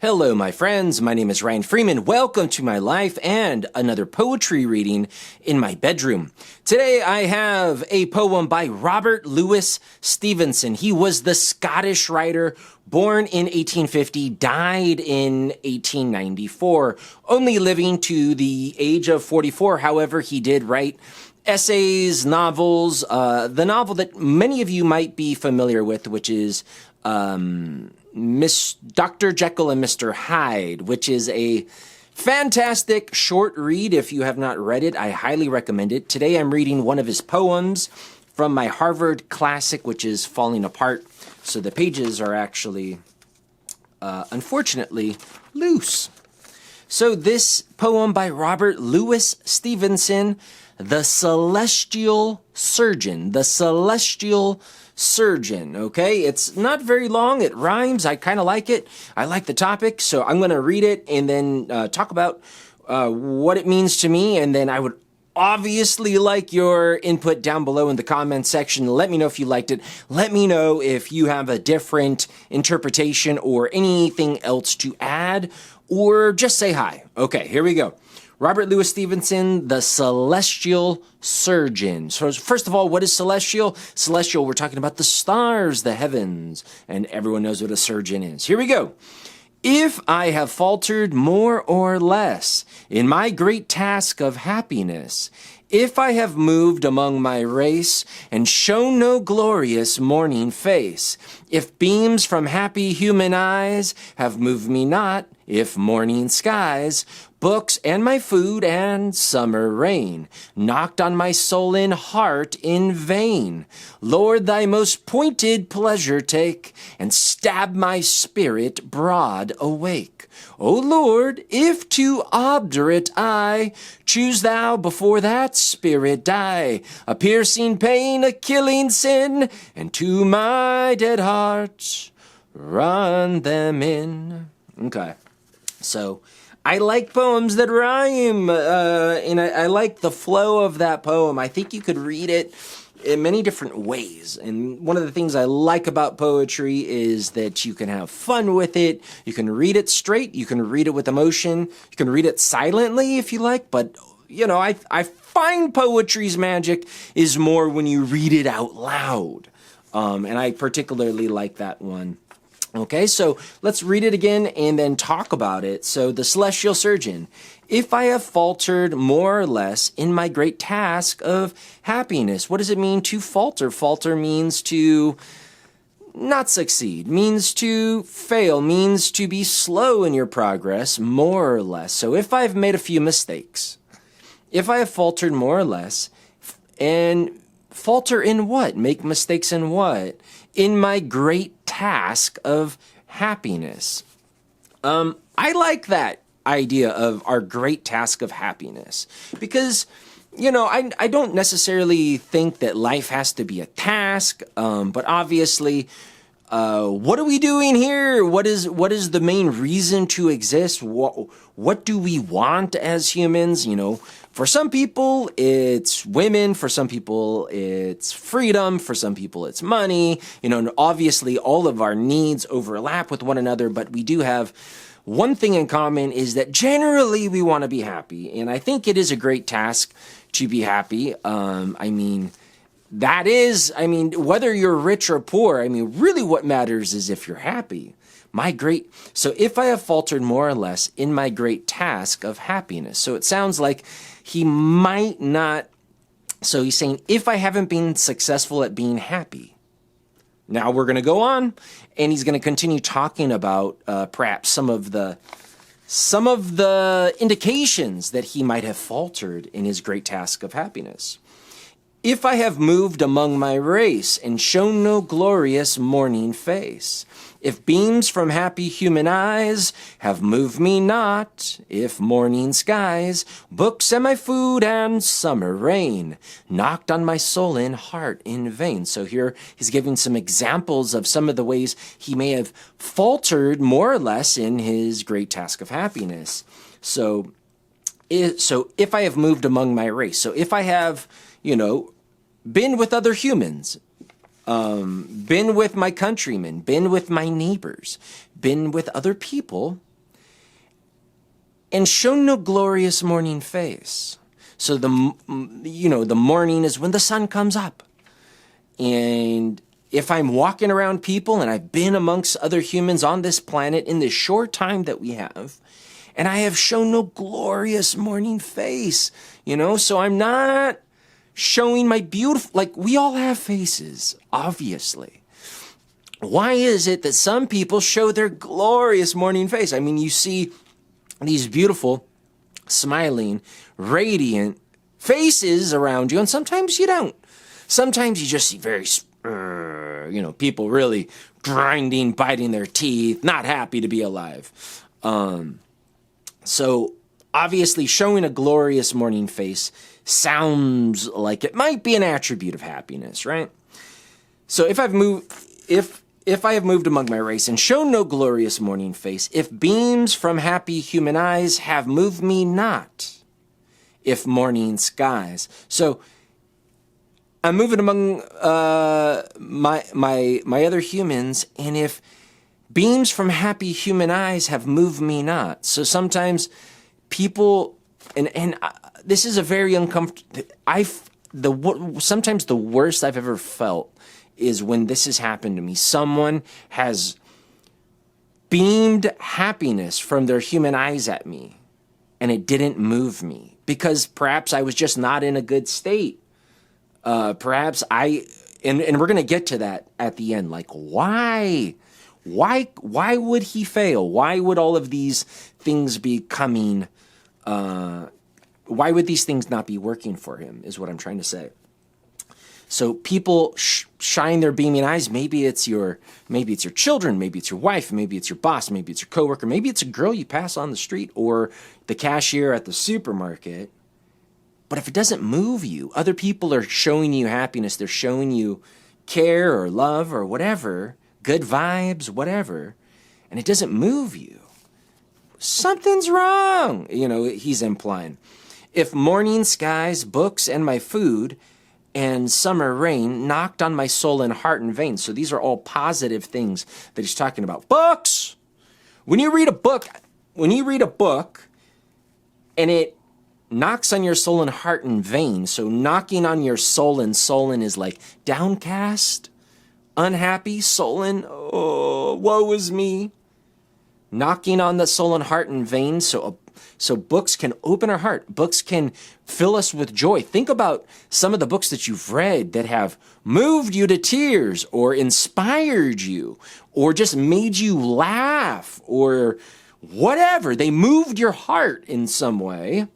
Hello, my friends. My name is Ryan Freeman. Welcome to my life and another poetry reading in my bedroom. Today, I have a poem by Robert Louis Stevenson. He was the Scottish writer, born in 1850, died in 1894, only living to the age of 44. However, he did write essays, novels, the novel that many of you might be familiar with, which is Miss Dr. Jekyll and Mr. Hyde, which is a fantastic short read. If you have not read it, I highly recommend it. Today I'm reading one of his poems from my Harvard classic, which is Falling Apart. So the pages are actually, unfortunately, loose. So this poem by Robert Louis Stevenson, The Celestial Surgeon. The Celestial Surgeon, okay? It's not very long. It rhymes. I kind of like it. I like the topic, so I'm going to read it and then talk about what it means to me, and then I would obviously like your input down below in the comment section. Let me know if you liked it. Let me know if you have a different interpretation or anything else to add, or just say hi. Okay, here we go. Robert Louis Stevenson, The Celestial Surgeon. So first of all, what is celestial? Celestial, we're talking about the stars, the heavens, and everyone knows what a surgeon is. Here we go. If I have faltered more or less in my great task of happiness, if I have moved among my race and shown no glorious morning face, if beams from happy human eyes have moved me not, if morning skies, books and my food and summer rain knocked on my sullen heart in vain, Lord, thy most pointed pleasure take and stab my spirit broad awake. O Lord, if to obdurate I choose thou before that spirit die, a piercing pain, a killing sin, and to my dead heart run them in. Okay, so I like poems that rhyme, and I like the flow of that poem. I think you could read it in many different ways. And one of the things I like about poetry is that you can have fun with it. You can read it straight. You can read it with emotion. You can read it silently if you like. But, you know, I find poetry's magic is more when you read it out loud. And I particularly like that one. Okay, so let's read it again and then talk about it. So, The Celestial Surgeon. If I have faltered more or less in my great task of happiness. What does it mean to falter? Falter means to not succeed, means to fail, means to be slow in your progress, more or less. So if I've made a few mistakes, if I have faltered more or less, and falter in what? Make mistakes in what? In my great task of happiness. I like that idea of our great task of happiness because, you know, I don't necessarily think that life has to be a task, but obviously, what are we doing here? What is the main reason to exist? What do we want as humans? You know, for some people, it's women. For some people, it's freedom. For some people, it's money. You know, and obviously, all of our needs overlap with one another, but we do have one thing in common is that generally we want to be happy. And I think it is a great task to be happy. I mean, whether you're rich or poor, I mean, really what matters is if you're happy. So if I have faltered more or less in my great task of happiness. So it sounds like he might not. So he's saying, if I haven't been successful at being happy. Now we're going to go on, and he's going to continue talking about perhaps some of the indications that he might have faltered in his great task of happiness. If I have moved among my race and shown no glorious morning face, if beams from happy human eyes have moved me not, if morning skies, books and my food and summer rain knocked on my sullen heart in vain. So here he's giving some examples of some of the ways he may have faltered more or less in his great task of happiness. So if I have moved among my race, so if I have, you know, been with other humans, been with my countrymen, been with my neighbors, been with other people, and show no glorious morning face. So the morning is when the sun comes up. And if I'm walking around people and I've been amongst other humans on this planet in this short time that we have, and I have shown no glorious morning face, so I'm not showing my beautiful, like we all have faces, obviously. Why is it that some people show their glorious morning face? I mean, you see these beautiful, smiling, radiant faces around you, and sometimes you don't. Sometimes you just see very, people really grinding, biting their teeth, not happy to be alive. So obviously showing a glorious morning face sounds like it might be an attribute of happiness, right? So if I have moved among my race and shown no glorious morning face, if beams from happy human eyes have moved me not, if morning skies. So I'm moving among my other humans, and if beams from happy human eyes have moved me not. So sometimes people, and this is a very uncomfortable. Sometimes the worst I've ever felt is when this has happened to me. Someone has beamed happiness from their human eyes at me, and it didn't move me because perhaps I was just not in a good state. Perhaps and we're going to get to that at the end. Like, why would he fail? Why would all of these things be coming? Why would these things not be working for him is what I'm trying to say. So people shine their beaming eyes. Maybe it's your children, maybe it's your wife, maybe it's your boss, maybe it's your coworker, maybe it's a girl you pass on the street or the cashier at the supermarket. But if it doesn't move you, other people are showing you happiness, they're showing you care or love or whatever, good vibes, whatever, and it doesn't move you, something's wrong, he's implying. If morning skies, books, and my food and summer rain knocked on my soul and heart and veins. So these are all positive things that he's talking about. Books! When you read a book and it knocks on your soul and heart and veins, so knocking on your soul, and sullen is like downcast, unhappy, sullen, oh, woe is me. Knocking on the soul and heart and veins, so books can open our heart. Books can fill us with joy. Think about some of the books that you've read that have moved you to tears or inspired you or just made you laugh or whatever. They moved your heart in some way.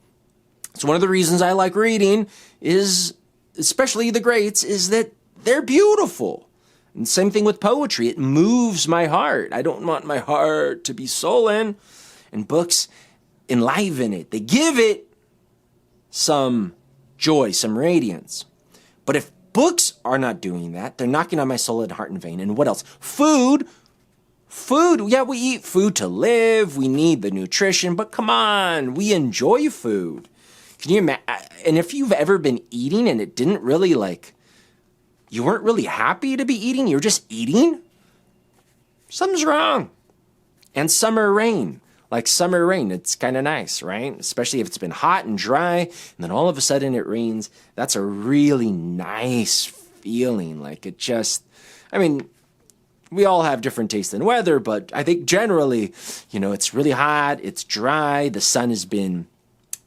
So one of the reasons I like reading is, especially the greats, is that they're beautiful. And same thing with poetry. It moves my heart. I don't want my heart to be sullen. And books enliven it. They give it some joy, some radiance. But if books are not doing that, they're knocking on my soul and heart and vein. And what else? Food. Yeah, we eat food to live. We need the nutrition. But come on, we enjoy food. Can you imagine? And if you've ever been eating and it didn't really you weren't really happy to be eating, you were just eating, something's wrong. And summer rain, it's kind of nice, right? Especially if it's been hot and dry, and then all of a sudden it rains. That's a really nice feeling. We all have different tastes in weather, but I think generally, it's really hot, it's dry, the sun has been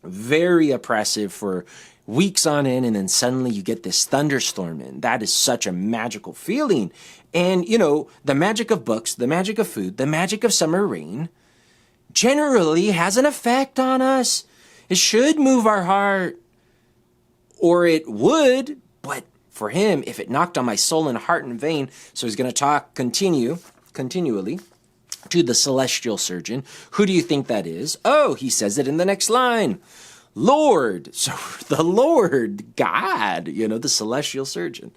very oppressive for weeks on end, and then suddenly you get this thunderstorm in. That is such a magical feeling. And, the magic of books, the magic of food, the magic of summer rain generally has an effect on us. It should move our heart, or it would, but for him, if it knocked on my soul and heart and vein, so he's going to talk continually to the celestial surgeon. Who do you think that is? Oh, he says it in the next line. Lord, so the Lord, God, the celestial surgeon.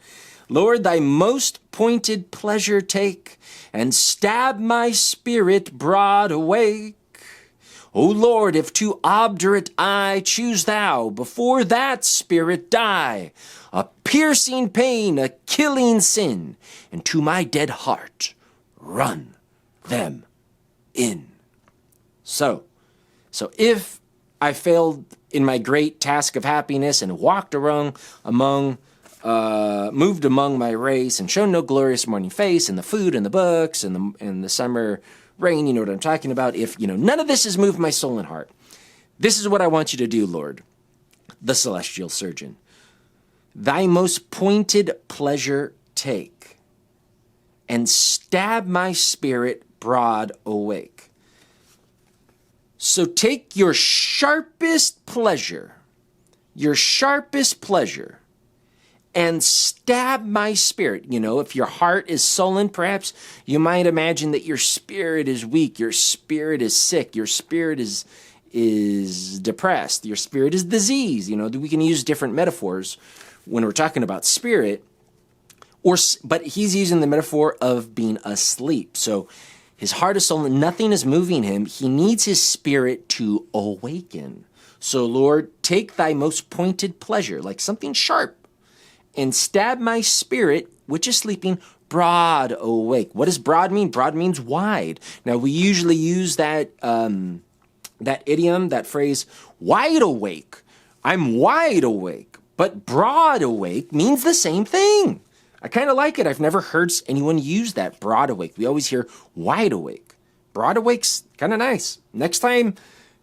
Lord, thy most pointed pleasure take, and stab my spirit broad awake. O Lord, if to obdurate I choose thou, before that spirit die, a piercing pain, a killing sin, and to my dead heart run them in. So, So if I failed in my great task of happiness and walked moved among my race and shown no glorious morning face and the food and the books and the summer rain, you know what I'm talking about. If, none of this has moved my soul and heart, this is what I want you to do, Lord, the celestial surgeon. Thy most pointed pleasure take, and stab my spirit broad awake. So take your sharpest pleasure, and stab my spirit. If your heart is sullen, perhaps you might imagine that your spirit is weak, your spirit is sick, your spirit is depressed, your spirit is diseased. We can use different metaphors when we're talking about spirit, but he's using the metaphor of being asleep. So his heart is sullen, nothing is moving him. He needs his spirit to awaken. So Lord, take thy most pointed pleasure, like something sharp, and stab my spirit, which is sleeping, broad awake. What does broad mean? Broad means wide. Now, we usually use that idiom, that phrase, wide awake. I'm wide awake. But broad awake means the same thing. I kind of like it. I've never heard anyone use that, broad awake. We always hear wide awake. Broad awake's kind of nice. Next time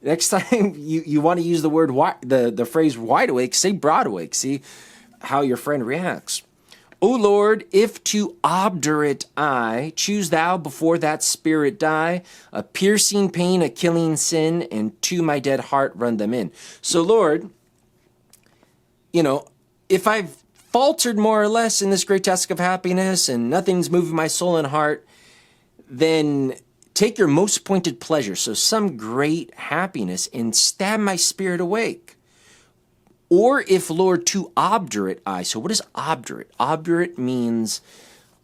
you want to use the word the phrase wide awake, say broad awake. See how your friend reacts. O Lord, if to obdurate I choose thou before that spirit die, a piercing pain, a killing sin, and to my dead heart run them in. So Lord, if I've faltered more or less in this great task of happiness and nothing's moving my soul and heart, then take your most pointed pleasure, so some great happiness, and stab my spirit awake. Or if, Lord, to obdurate I. So what is obdurate? Obdurate means,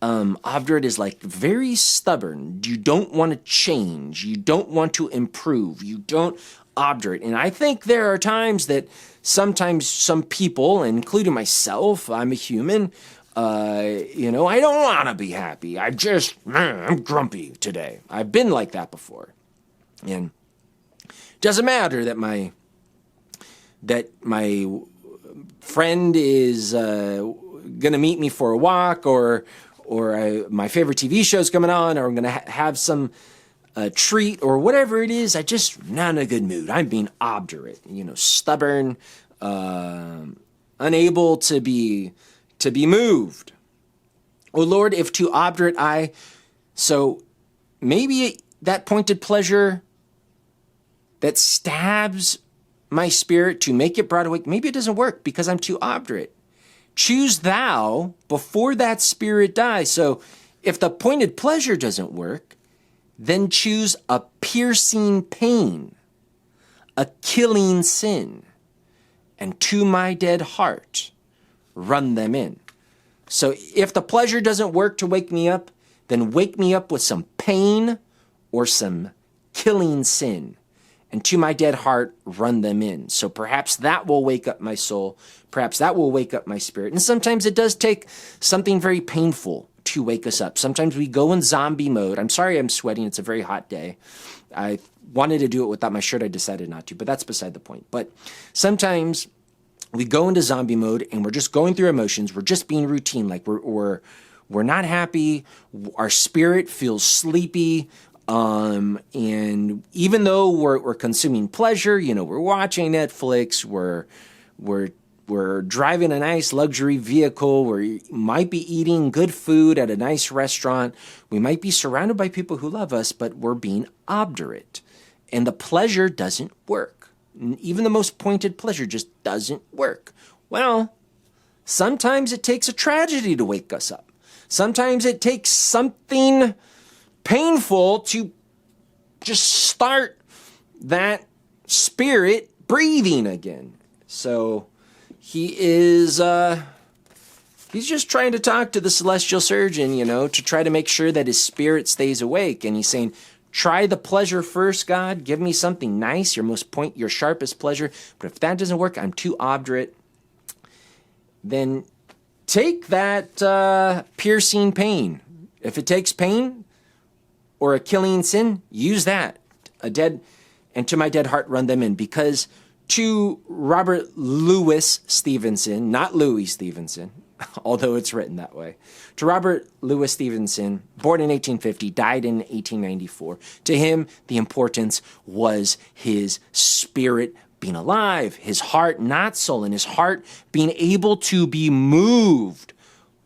obdurate is like very stubborn. You don't want to change. You don't want to improve. You don't obdurate. And I think there are times that sometimes some people, including myself, I'm a human, I don't want to be happy. I'm grumpy today. I've been like that before. And it doesn't matter that my friend is going to meet me for a walk, or my favorite TV show is coming on, or I'm going to have some treat, or whatever it is. I just not in a good mood. I'm being obdurate, stubborn, unable to be moved. Oh Lord, if to obdurate I, so maybe that pointed pleasure that stabs my spirit to make it broad awake, maybe it doesn't work because I'm too obdurate. Choose thou before that spirit dies. So if the pointed pleasure doesn't work, then choose a piercing pain, a killing sin, and to my dead heart run them in. So if the pleasure doesn't work to wake me up, then wake me up with some pain or some killing sin, and to my dead heart run them in. So perhaps that will wake up my soul. Perhaps that will wake up my spirit. And sometimes it does take something very painful to wake us up. Sometimes we go in zombie mode. I'm sorry I'm sweating. It's a very hot day. I wanted to do it without my shirt. I decided not to, but that's beside the point. But sometimes we go into zombie mode and we're just going through emotions. We're just being routine. Like we're not happy. Our spirit feels sleepy. And even though we're consuming pleasure, we're watching Netflix, we're driving a nice luxury vehicle, we might be eating good food at a nice restaurant, we might be surrounded by people who love us, but we're being obdurate, and the pleasure doesn't work. Even the most pointed pleasure just doesn't work. Well, sometimes it takes a tragedy to wake us up. Sometimes it takes something painful to just start that spirit breathing again. So he's just trying to talk to the celestial surgeon, to try to make sure that his spirit stays awake. And he's saying, try the pleasure first, God. Give me something nice, your sharpest pleasure. But if that doesn't work, I'm too obdurate. Then take that piercing pain. If it takes pain or a killing sin, use that. and to my dead heart run them in. Because to Robert Louis Stevenson, not Louis Stevenson, although it's written that way, to Robert Louis Stevenson, born in 1850, died in 1894, to him, the importance was his spirit being alive, his heart not sullen, his heart being able to be moved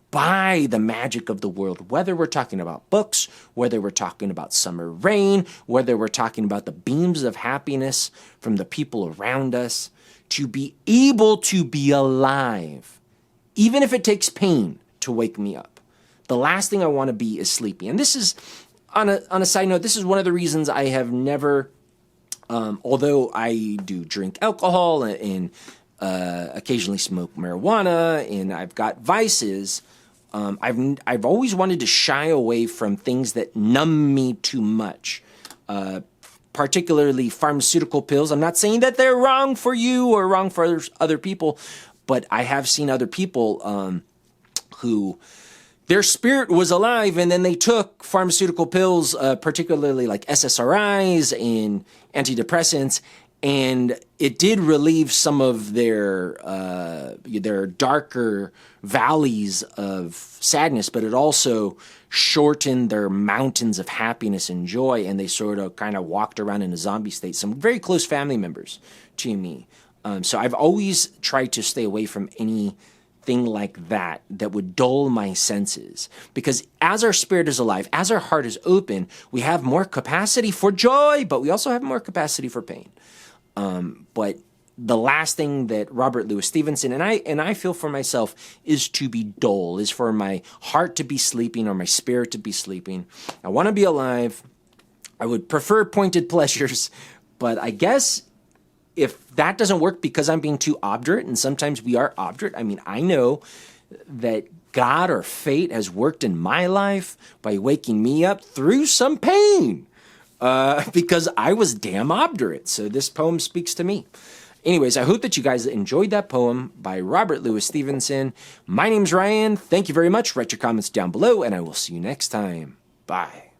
by the magic of the world, whether we're talking about books, whether we're talking about summer rain, whether we're talking about the beams of happiness from the people around us, to be able to be alive, even if it takes pain to wake me up. The last thing I want to be is sleepy. And this is, on a side note, this is one of the reasons I have never, although I do drink alcohol and occasionally smoke marijuana, and I've got vices, I've always wanted to shy away from things that numb me too much, particularly pharmaceutical pills. I'm not saying that they're wrong for you or wrong for other people, but I have seen other people who their spirit was alive and then they took pharmaceutical pills, particularly like SSRIs and antidepressants, and it did relieve some of their darker valleys of sadness, but it also shortened their mountains of happiness and joy, and they sort of kind of walked around in a zombie state. Some very close family members to me. So I've always tried to stay away from anything like that would dull my senses. Because as our spirit is alive, as our heart is open, we have more capacity for joy, but we also have more capacity for pain. But the last thing that Robert Louis Stevenson and I feel for myself is to be dull, is for my heart to be sleeping or my spirit to be sleeping. I want to be alive. I would prefer pointed pleasures, but I guess if that doesn't work because I'm being too obdurate, and sometimes we are obdurate. I mean, I know that God or fate has worked in my life by waking me up through some pain. Because I was damn obdurate. So this poem speaks to me. Anyways, I hope that you guys enjoyed that poem by Robert Louis Stevenson. My name's Ryan. Thank you very much. Write your comments down below, and I will see you next time. Bye.